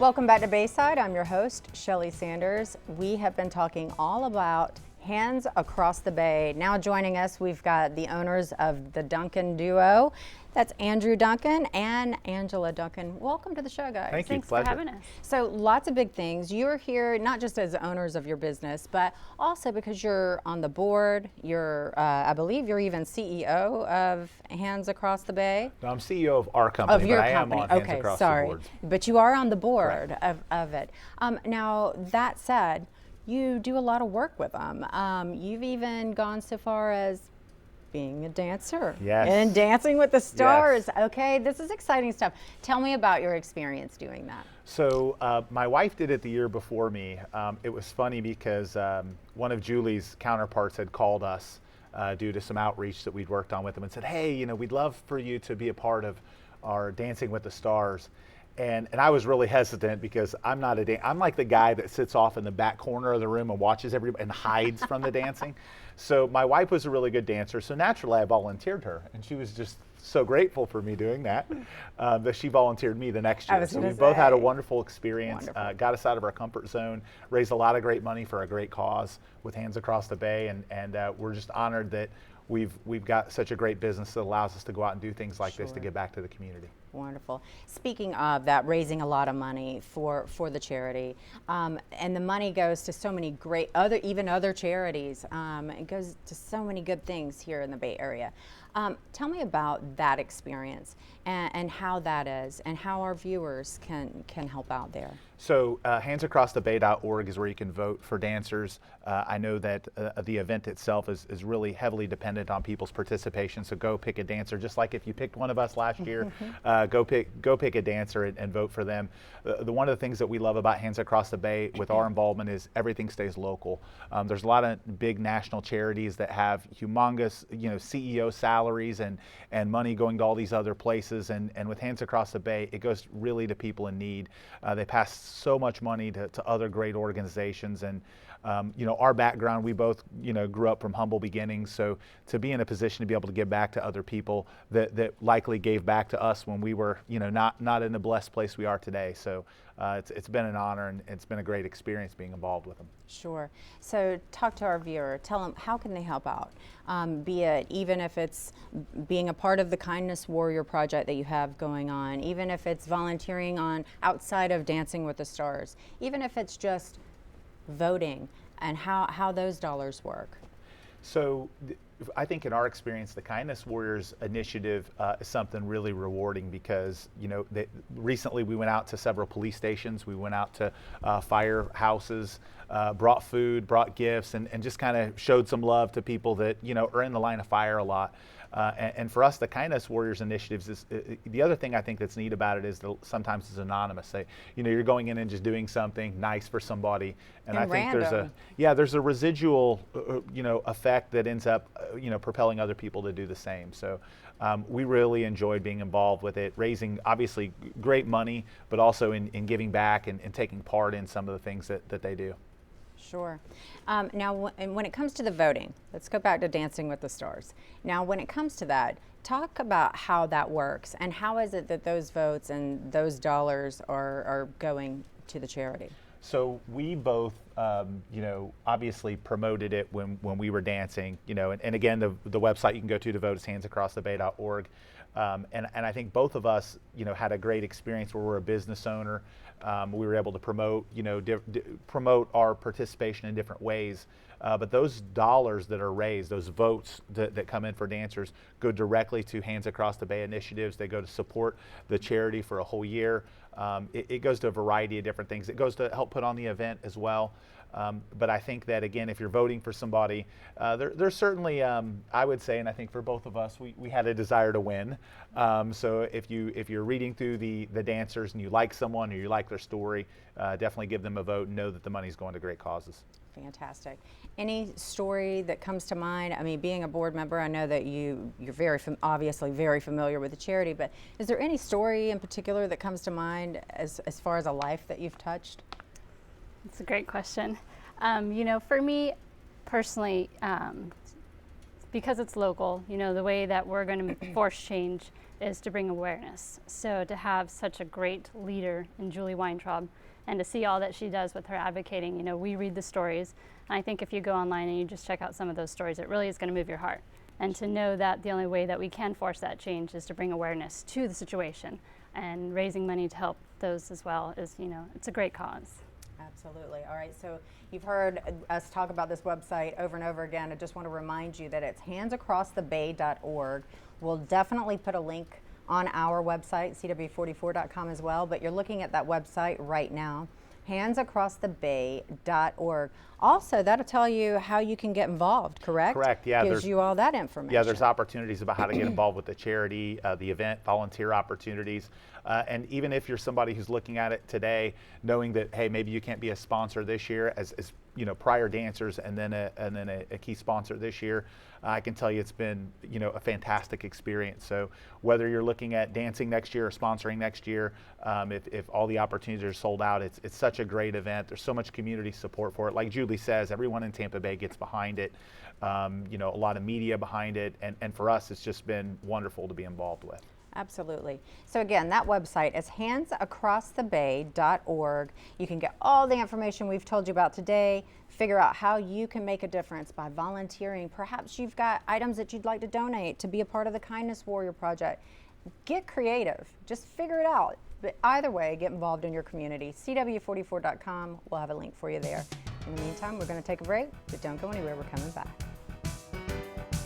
Welcome back to Bayside. I'm your host, Shelli Sanders. We have been talking all about Hands Across the Bay. Now joining us, we've got the owners of the Duncan duo. That's Andrew Duncan and Angela Duncan. Welcome to the show, guys. Thank you. Thanks Pleasure. for having us. So lots of big things. You're here not just as owners of your business, but also because you're on the board. You're, I believe you're even CEO of Hands Across the Bay. No, I'm CEO of our company, Of your but I company. am on Hands Okay, Across sorry. the Board. But you are on the board of it. Now, that said, you do a lot of work with them. You've even gone so far as being a dancer. Yes. And Dancing with the Stars. Yes. Okay, this is exciting stuff. Tell me about your experience doing that. So my wife did it the year before me. It was funny because one of Julie's counterparts had called us due to some outreach that we'd worked on with them and said, hey, you know, we'd love for you to be a part of our Dancing with the Stars. And I was really hesitant because I'm not I'm like the guy that sits off in the back corner of the room and watches everybody and hides from the dancing. So my wife was a really good dancer, so naturally I volunteered her, and she was just so grateful for me doing that that she volunteered me the next year. So we both had a wonderful experience, got us out of our comfort zone, raised a lot of great money for a great cause with Hands Across the Bay, and we're just honored that we've got such a great business that allows us to go out and do things like this to give back to the community. Wonderful. Speaking of that, raising a lot of money for the charity, and the money goes to so many great other charities. It goes to so many good things here in the Bay Area. Tell me about that experience and how that is, and how our viewers can help out there. So handsacrossthebay.org is where you can vote for dancers. I know that the event itself is really heavily dependent on people's participation, so go pick a dancer. Just like if you picked one of us last year, go pick a dancer and vote for them. One of the things that we love about Hands Across the Bay with our involvement is everything stays local. There's a lot of big national charities that have humongous, CEO salaries and money going to all these other places, and with Hands Across the Bay, it goes really to people in need. They pass so much money to other great organizations, and our background, we both grew up from humble beginnings, so to be in a position to be able to give back to other people that likely gave back to us when we were not in the blessed place we are today. So it's been an honor, and it's been a great experience being involved with them. Sure. So talk to our viewer. Tell them, how can they help out? Be it even if it's being a part of the Kindness Warrior project that you have going on, even if it's volunteering on outside of Dancing with the Stars, even if it's just voting, and how those dollars work. So I think in our experience, the Kindness Warriors initiative is something really rewarding because, recently we went out to several police stations, we went out to firehouses, brought food, brought gifts, and just kind of showed some love to people that, are in the line of fire a lot. And for us, the Kindness Warriors initiatives is the other thing I think that's neat about it is that sometimes it's anonymous. You're going in and just doing something nice for somebody, and I think random. there's a residual effect that ends up propelling other people to do the same. So we really enjoyed being involved with it, raising obviously great money, but also in giving back and taking part in some of the things that they do. Sure. Now, when it comes to the voting, let's go back to Dancing with the Stars. Now, when it comes to that, talk about how that works, and how is it that those votes and those dollars are going to the charity? So we both, obviously promoted it when we were dancing, and again, the website you can go to vote is handsacrossthebay.org. And I think both of us, had a great experience where we're a business owner. We were able to promote, promote our participation in different ways. But those dollars that are raised, those votes that come in for dancers, go directly to Hands Across the Bay initiatives. They go to support the charity for a whole year. It goes to a variety of different things. It goes to help put on the event as well. But I think that, again, if you're voting for somebody, there's certainly, I would say, and I think for both of us, we had a desire to win. So if you're reading through the dancers and you like someone or you like their story, definitely give them a vote and know that the money's going to great causes. Fantastic. Any story that comes to mind? I mean, being a board member, I know that you're obviously very familiar with the charity, but is there any story in particular that comes to mind as far as a life that you've touched? It's a great question. For me personally, because it's local, you know, the way that we're going to force change is to bring awareness. So to have such a great leader in Julie Weintraub and to see all that she does with her advocating, you know, we read the stories. And I think if you go online and you just check out some of those stories, it really is going to move your heart. And to know that the only way that we can force that change is to bring awareness to the situation, and raising money to help those as well is, you know, it's a great cause. Absolutely. All right, so you've heard us talk about this website over and over again. I just want to remind you that it's handsacrossthebay.org. We'll definitely put a link on our website, CW44.com as well, but you're looking at that website right now, handsacrossthebay.org. Also, that'll tell you how you can get involved, correct? Correct, yeah. Gives you all that information. Yeah, there's opportunities about how to get involved with the charity, the event, volunteer opportunities. And even if you're somebody who's looking at it today, knowing that, hey, maybe you can't be a sponsor this year as you know, prior dancers and then a key sponsor this year, I can tell you it's been, you know, a fantastic experience. So whether you're looking at dancing next year or sponsoring next year, if all the opportunities are sold out, it's such a great event. There's so much community support for it. Like Julie says, everyone in Tampa Bay gets behind it. You know, a lot of media behind it, and for us, it's just been wonderful to be involved with. Absolutely. So again, that website is handsacrossthebay.org. You can get all the information we've told you about today, figure out how you can make a difference by volunteering. Perhaps you've got items that you'd like to donate to be a part of the Kindness Warrior Project. Get creative. Just figure it out. But either way, get involved in your community. CW44.com. We'll have a link for you there. In the meantime, we're going to take a break, but don't go anywhere. We're coming back.